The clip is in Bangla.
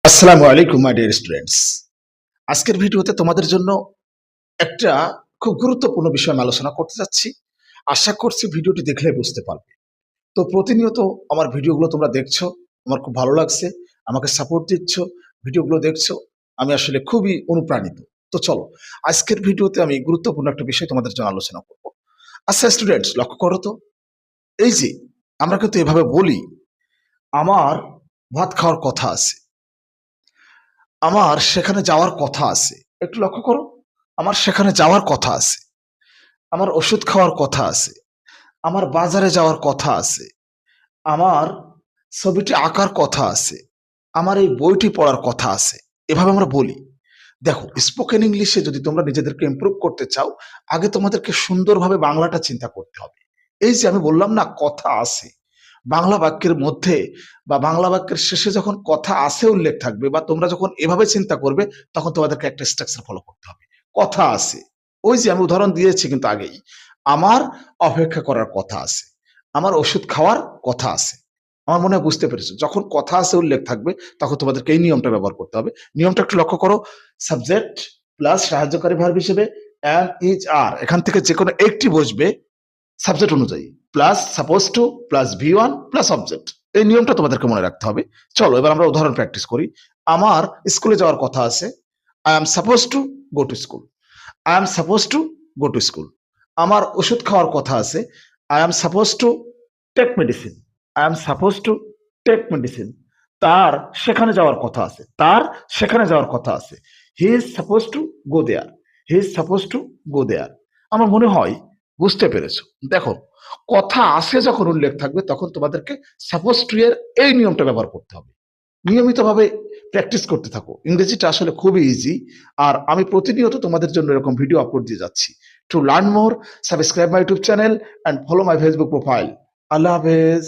আসসালামু আলাইকুম মাই ডিয়ার স্টুডেন্টস। আজকের ভিডিওতে তোমাদের জন্য একটা খুব গুরুত্বপূর্ণ বিষয় আমি আলোচনা করতে যাচ্ছি। আশা করছি ভিডিওটি দেখলে বুঝতে পারবে। তো প্রতিনিয়ত আমার ভিডিওগুলো তোমরা দেখছো, আমার খুব ভালো লাগছে, আমাকে সাপোর্ট দিচ্ছ, ভিডিওগুলো দেখছো, আমি আসলে খুবই অনুপ্রাণিত। তো চলো, আজকের ভিডিওতে আমি গুরুত্বপূর্ণ একটা বিষয় তোমাদের জন্য আলোচনা করব। আচ্ছা স্টুডেন্টস, লক্ষ্য করো তো, এই যে আমরা কিন্তু এভাবে বলি, আমার ভাত খাওয়ার কথা আছে, আমার সেখানে যাওয়ার কথা আছে। একটু লক্ষ্য করো, আমার সেখানে যাওয়ার কথা আছে, আমার ওষুধ খাওয়ার কথা আছে, আমার বাজারে যাওয়ার কথা আছে, আমার ছবিটি আঁকার কথা আছে, আমার এই বইটি পড়ার কথা আছে। এভাবে আমরা বলি। দেখো, স্পোকেন ইংলিশে যদি তোমরা নিজেদেরকে ইমপ্রুভ করতে চাও, আগে তোমাদেরকে সুন্দরভাবে বাংলাটা চিন্তা করতে হবে। এই যে আমি বললাম না, কথা আছে, বাংলা বাক্যের মধ্যে বা বাংলা বাক্যের শেষে যখন কথা আছে উল্লেখ থাকবে, বা তোমরা যখন এভাবে চিন্তা করবে, তখন তোমাদেরকে একটা স্ট্রাকচার ফলো করতে হবে। কথা আছে, ওই যে আমি উদাহরণ দিয়েছি কিন্তু আগেই, আমার অপেক্ষা করার কথা আছে, আমার ওষুধ খাওয়ার কথা আছে। আমার মনে হয় বুঝতে পেরেছো, যখন কথা আছে উল্লেখ থাকবে, তখন তোমাদেরকে এই নিয়মটা ব্যবহার করতে হবে। নিয়মটা একটু লক্ষ্য করো। সাবজেক্ট প্লাস সাহায্যকারী ভার্ব হিসেবে অ্যাম, ইজ, আর, এখান থেকে যে কোনো একটি বসবে সাবজেক্ট অনুযায়ী, plus suppose two plus V1 plus object. এই নিয়মটা তোমাদেরকে মনে রাখতে হবে। চলো এবার আমরা উদাহরণ প্র্যাকটিস করি। আমার স্কুলে যাওয়ার কথা আছে, I am suppose to go to school. I am suppose to go to school. আমার ওষুধ খাওয়ার কথা আছে, I am suppose to take medicine. I am suppose to take medicine. তার সেখানে যাওয়ার কথা আছে, তার সেখানে যাওয়ার কথা আছে। He is suppose to go there. He is suppose to go there. আমার মনে হয় বুঝতে পেরেছো। দেখো, কথা আছে যখন উল্লেখ থাকবে, তখন তোমাদেরকে সাপোজ টু এর এই নিয়মটা ব্যবহার করতে হবে। নিয়মিতভাবে প্র্যাকটিস করতে থাকো। ইংরেজিটা আসলে খুবই ইজি। আর আমি প্রতিনিয়ত তোমাদের জন্য এরকম ভিডিও আপলোড দিয়ে যাচ্ছি। To learn more, subscribe my YouTube channel and follow my Facebook profile. আল্লাহ হাফেজ।